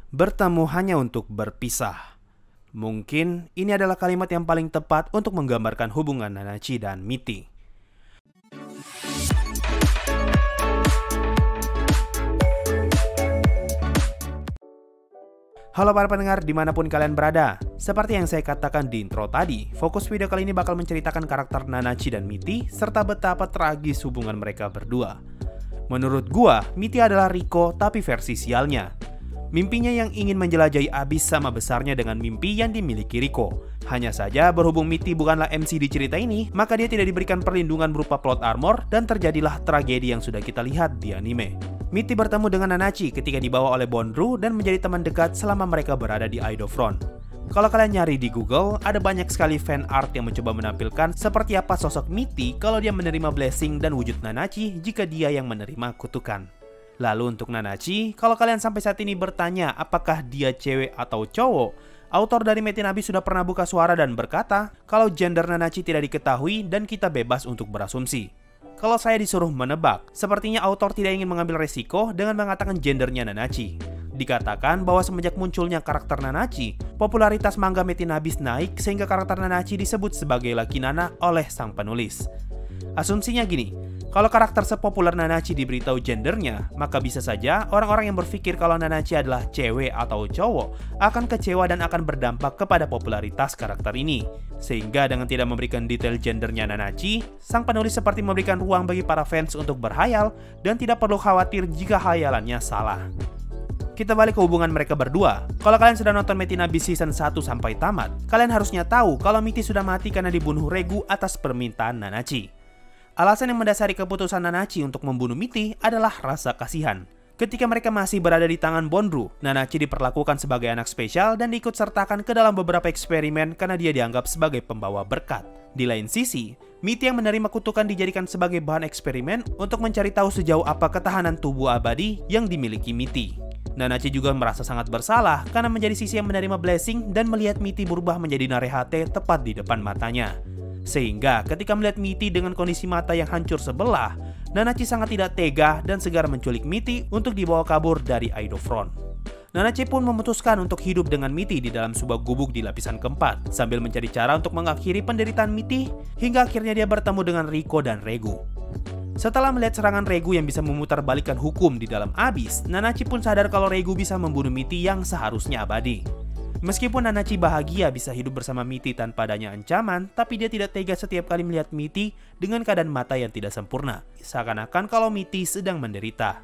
bertemu hanya untuk berpisah. Mungkin ini adalah kalimat yang paling tepat untuk menggambarkan hubungan Nanachi dan Mitty. Halo para pendengar dimanapun kalian berada. Seperti yang saya katakan di intro tadi, fokus video kali ini bakal menceritakan karakter Nanachi dan Mitty serta betapa tragis hubungan mereka berdua. Menurut gua, Mitty adalah Riko tapi versi sialnya. Mimpinya yang ingin menjelajahi abis sama besarnya dengan mimpi yang dimiliki Riko. Hanya saja berhubung Mitty bukanlah MC di cerita ini, maka dia tidak diberikan perlindungan berupa plot armor dan terjadilah tragedi yang sudah kita lihat di anime. Mitty bertemu dengan Nanachi ketika dibawa oleh Bondru dan menjadi teman dekat selama mereka berada di Idofront. Kalau kalian nyari di Google, ada banyak sekali fan art yang mencoba menampilkan seperti apa sosok Mitty kalau dia menerima blessing dan wujud Nanachi jika dia yang menerima kutukan. Lalu untuk Nanachi, kalau kalian sampai saat ini bertanya apakah dia cewek atau cowok, autor dari Mate in Abyss sudah pernah buka suara dan berkata kalau gender Nanachi tidak diketahui dan kita bebas untuk berasumsi. Kalau saya disuruh menebak, sepertinya autor tidak ingin mengambil resiko dengan mengatakan gendernya Nanachi. Dikatakan bahwa semenjak munculnya karakter Nanachi, popularitas manga Mate in Abyss naik sehingga karakter Nanachi disebut sebagai Laki Nana oleh sang penulis. Asumsinya gini, kalau karakter sepopuler Nanachi diberitahu gendernya, maka bisa saja orang-orang yang berpikir kalau Nanachi adalah cewek atau cowok akan kecewa dan akan berdampak kepada popularitas karakter ini. Sehingga dengan tidak memberikan detail gendernya Nanachi, sang penulis seperti memberikan ruang bagi para fans untuk berhayal dan tidak perlu khawatir jika hayalannya salah. Kita balik ke hubungan mereka berdua. Kalau kalian sudah nonton Mate in Abyss season 1 sampai tamat, kalian harusnya tahu kalau Mitty sudah mati karena dibunuh Regu atas permintaan Nanachi. Alasan yang mendasari keputusan Nanachi untuk membunuh Mitty adalah rasa kasihan. Ketika mereka masih berada di tangan Bondru, Nanachi diperlakukan sebagai anak spesial dan diikut sertakan ke dalam beberapa eksperimen karena dia dianggap sebagai pembawa berkat. Di lain sisi, Mitty yang menerima kutukan dijadikan sebagai bahan eksperimen untuk mencari tahu sejauh apa ketahanan tubuh abadi yang dimiliki Mitty. Nanachi juga merasa sangat bersalah karena menjadi sisi yang menerima blessing dan melihat Mitty berubah menjadi Narehate tepat di depan matanya. Sehingga ketika melihat Mitty dengan kondisi mata yang hancur sebelah, Nanachi sangat tidak tega dan segera menculik Mitty untuk dibawa kabur dari Idofront. Nanachi pun memutuskan untuk hidup dengan Mitty di dalam sebuah gubuk di lapisan keempat, sambil mencari cara untuk mengakhiri penderitaan Mitty, hingga akhirnya dia bertemu dengan Riko dan Regu. Setelah melihat serangan Regu yang bisa memutarbalikkan hukum di dalam Abyss, Nanachi pun sadar kalau Regu bisa membunuh Mitty yang seharusnya abadi. Meskipun Nanachi bahagia bisa hidup bersama Mitty tanpa adanya ancaman, tapi dia tidak tega setiap kali melihat Mitty dengan keadaan mata yang tidak sempurna, seakan-akan kalau Mitty sedang menderita.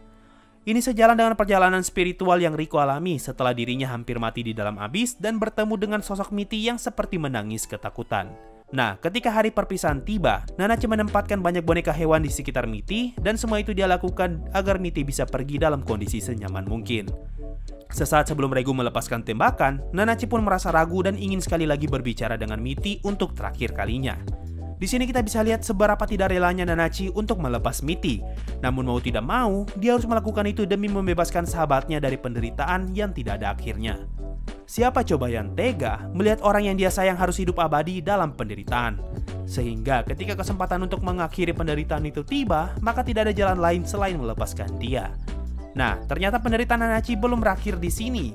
Ini sejalan dengan perjalanan spiritual yang Riko alami setelah dirinya hampir mati di dalam Abyss dan bertemu dengan sosok Mitty yang seperti menangis ketakutan. Nah, ketika hari perpisahan tiba, Nanachi menempatkan banyak boneka hewan di sekitar Mitty dan semua itu dia lakukan agar Mitty bisa pergi dalam kondisi senyaman mungkin. Sesaat sebelum Regu melepaskan tembakan, Nanachi pun merasa ragu dan ingin sekali lagi berbicara dengan Mitty untuk terakhir kalinya. Di sini kita bisa lihat seberapa tidak relanya Nanachi untuk melepas Mitty. Namun mau tidak mau, dia harus melakukan itu demi membebaskan sahabatnya dari penderitaan yang tidak ada akhirnya. Siapa coba yang tega melihat orang yang dia sayang harus hidup abadi dalam penderitaan? Sehingga ketika kesempatan untuk mengakhiri penderitaan itu tiba, maka tidak ada jalan lain selain melepaskan dia. Nah, ternyata penderitaan Nanachi belum berakhir di sini.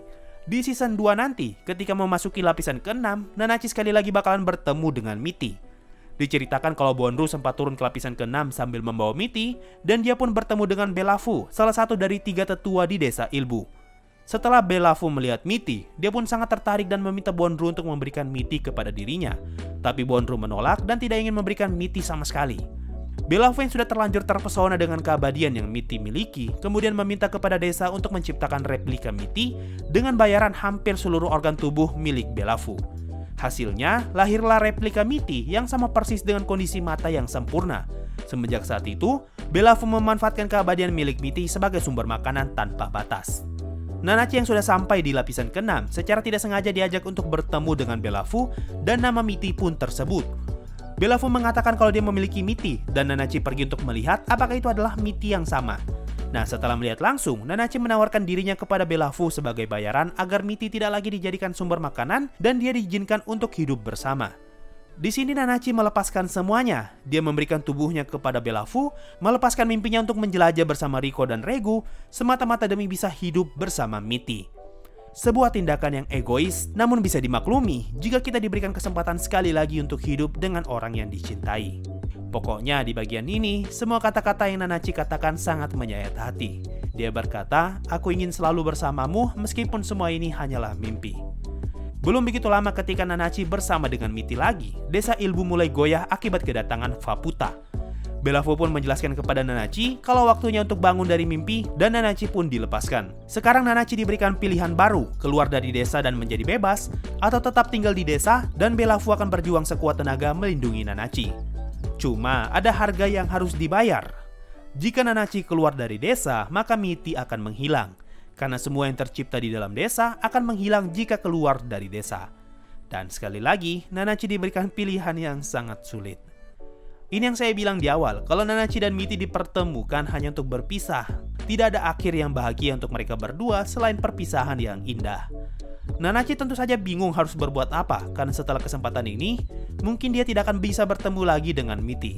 Di season 2 nanti, ketika memasuki lapisan ke-6, Nanachi sekali lagi bakalan bertemu dengan Mitty. Diceritakan kalau Bondru sempat turun ke lapisan ke-6 sambil membawa Mitty, dan dia pun bertemu dengan Belafu, salah satu dari 3 tetua di desa Ilbu. Setelah Belafu melihat Mitty, dia pun sangat tertarik dan meminta Bondru untuk memberikan Mitty kepada dirinya. Tapi Bondru menolak dan tidak ingin memberikan Mitty sama sekali. Belafu yang sudah terlanjur terpesona dengan keabadian yang Mitty miliki, kemudian meminta kepada desa untuk menciptakan replika Mitty dengan bayaran hampir seluruh organ tubuh milik Belafu. Hasilnya, lahirlah replika Mitty yang sama persis dengan kondisi mata yang sempurna. Semenjak saat itu, Belafu memanfaatkan keabadian milik Mitty sebagai sumber makanan tanpa batas. Nanachi yang sudah sampai di lapisan ke-6 secara tidak sengaja diajak untuk bertemu dengan Belafu dan nama Mitty pun tersebut. Belafu mengatakan kalau dia memiliki Mitty dan Nanachi pergi untuk melihat apakah itu adalah Mitty yang sama. Nah, setelah melihat langsung, Nanachi menawarkan dirinya kepada Belafu sebagai bayaran agar Mitty tidak lagi dijadikan sumber makanan dan dia diizinkan untuk hidup bersama. Di sini Nanachi melepaskan semuanya. Dia memberikan tubuhnya kepada Belafu, melepaskan mimpinya untuk menjelajah bersama Riko dan Regu, semata-mata demi bisa hidup bersama Mitty. Sebuah tindakan yang egois namun bisa dimaklumi jika kita diberikan kesempatan sekali lagi untuk hidup dengan orang yang dicintai. Pokoknya di bagian ini, semua kata-kata yang Nanachi katakan sangat menyayat hati. Dia berkata, "Aku ingin selalu bersamamu meskipun semua ini hanyalah mimpi." Belum begitu lama ketika Nanachi bersama dengan Mitty lagi, desa Ilbu mulai goyah akibat kedatangan Faputa. Bellafu pun menjelaskan kepada Nanachi kalau waktunya untuk bangun dari mimpi dan Nanachi pun dilepaskan. Sekarang Nanachi diberikan pilihan baru, keluar dari desa dan menjadi bebas, atau tetap tinggal di desa dan Bellafu akan berjuang sekuat tenaga melindungi Nanachi. Cuma ada harga yang harus dibayar. Jika Nanachi keluar dari desa, maka Mitty akan menghilang. Karena semua yang tercipta di dalam desa akan menghilang jika keluar dari desa. Dan sekali lagi, Nanachi diberikan pilihan yang sangat sulit. Ini yang saya bilang di awal, kalau Nanachi dan Mitty dipertemukan hanya untuk berpisah. Tidak ada akhir yang bahagia untuk mereka berdua selain perpisahan yang indah. Nanachi tentu saja bingung harus berbuat apa, karena setelah kesempatan ini, mungkin dia tidak akan bisa bertemu lagi dengan Mitty.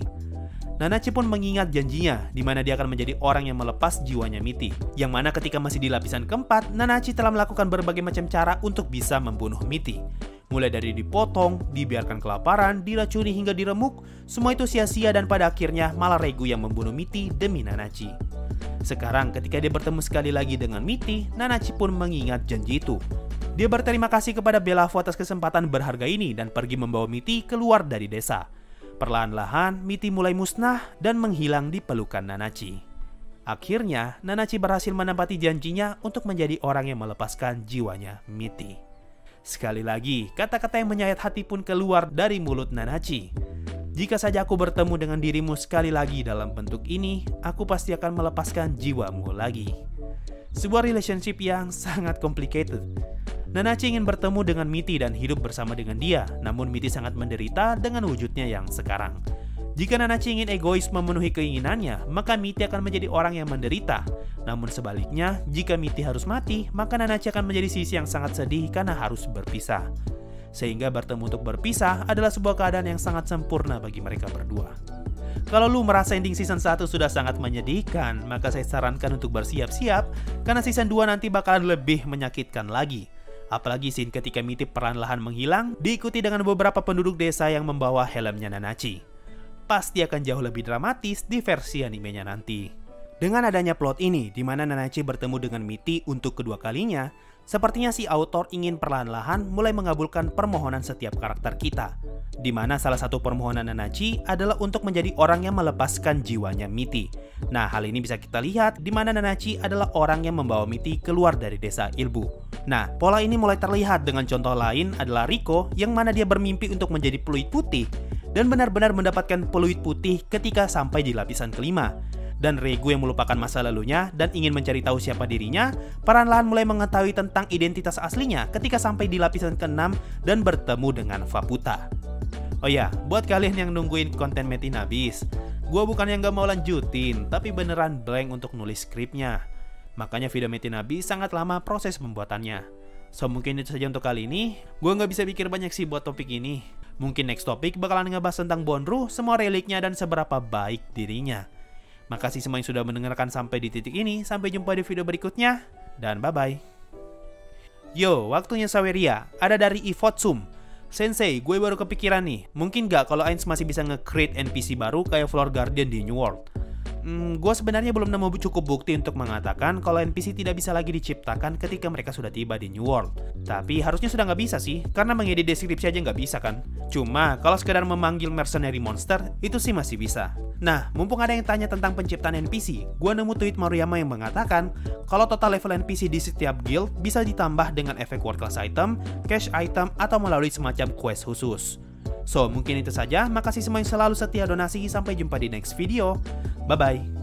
Nanachi pun mengingat janjinya, di mana dia akan menjadi orang yang melepas jiwanya Mitty. Yang mana ketika masih di lapisan keempat, Nanachi telah melakukan berbagai macam cara untuk bisa membunuh Mitty. Mulai dari dipotong, dibiarkan kelaparan, diracuni hingga diremuk, semua itu sia-sia dan pada akhirnya malah Regu yang membunuh Mitty demi Nanachi. Sekarang ketika dia bertemu sekali lagi dengan Mitty, Nanachi pun mengingat janji itu. Dia berterima kasih kepada Bellafu atas kesempatan berharga ini dan pergi membawa Mitty keluar dari desa. Perlahan-lahan, Mitty mulai musnah dan menghilang di pelukan Nanachi. Akhirnya, Nanachi berhasil menepati janjinya untuk menjadi orang yang melepaskan jiwanya Mitty. Sekali lagi, kata-kata yang menyayat hati pun keluar dari mulut Nanachi. Jika saja aku bertemu dengan dirimu sekali lagi dalam bentuk ini, aku pasti akan melepaskan jiwamu lagi. Sebuah relationship yang sangat complicated. Nanachi ingin bertemu dengan Mitty dan hidup bersama dengan dia, namun Mitty sangat menderita dengan wujudnya yang sekarang. Jika Nanachi ingin egois memenuhi keinginannya, maka Mitty akan menjadi orang yang menderita. Namun sebaliknya, jika Mitty harus mati, maka Nanachi akan menjadi sisi yang sangat sedih karena harus berpisah. Sehingga bertemu untuk berpisah adalah sebuah keadaan yang sangat sempurna bagi mereka berdua. Kalau lu merasa ending season 1 sudah sangat menyedihkan, maka saya sarankan untuk bersiap-siap, karena season 2 nanti bakalan lebih menyakitkan lagi. Apalagi scene ketika Mitty perlahan-lahan menghilang, diikuti dengan beberapa penduduk desa yang membawa helmnya Nanachi. Pasti akan jauh lebih dramatis di versi animenya nanti. Dengan adanya plot ini, di mana Nanachi bertemu dengan Mitty untuk kedua kalinya, sepertinya si autor ingin perlahan-lahan mulai mengabulkan permohonan setiap karakter kita. Di mana salah satu permohonan Nanachi adalah untuk menjadi orang yang melepaskan jiwanya Mitty. Nah, hal ini bisa kita lihat di mana Nanachi adalah orang yang membawa Mitty keluar dari desa Ilbu. Nah, pola ini mulai terlihat dengan contoh lain adalah Riko yang mana dia bermimpi untuk menjadi peluit putih dan benar-benar mendapatkan peluit putih ketika sampai di lapisan kelima. Dan Regu yang melupakan masa lalunya dan ingin mencari tahu siapa dirinya, perlahan-lahan mulai mengetahui tentang identitas aslinya ketika sampai di lapisan ke-6 dan bertemu dengan Faputa. Oh ya, buat kalian yang nungguin konten Metin habis, gue bukan yang gak mau lanjutin, tapi beneran blank untuk nulis skripnya. Makanya video Metin habis sangat lama proses pembuatannya. So mungkin itu saja untuk kali ini. Gue gak bisa pikir banyak sih buat topik ini. Mungkin next topik bakalan ngebahas tentang Bonru, semua reliknya dan seberapa baik dirinya. Makasih semua yang sudah mendengarkan sampai di titik ini. Sampai jumpa di video berikutnya. Dan bye-bye. Yo, waktunya Saweria. Ada dari Ifotsum. Sensei, gue baru kepikiran nih. Mungkin gak kalau Ainz masih bisa nge-create NPC baru kayak Floor Guardian di New World? Gue sebenarnya belum nemu cukup bukti untuk mengatakan kalau NPC tidak bisa lagi diciptakan ketika mereka sudah tiba di New World. Tapi harusnya sudah nggak bisa sih, karena mengedit deskripsi aja nggak bisa kan. Cuma kalau sekedar memanggil mercenary monster, itu sih masih bisa. Nah, mumpung ada yang tanya tentang penciptaan NPC, gue nemu tweet Maruyama yang mengatakan kalau total level NPC di setiap guild bisa ditambah dengan efek world class item, cash item, atau melalui semacam quest khusus. So, mungkin itu saja. Makasih semua yang selalu setia donasi. Sampai jumpa di next video. Bye-bye.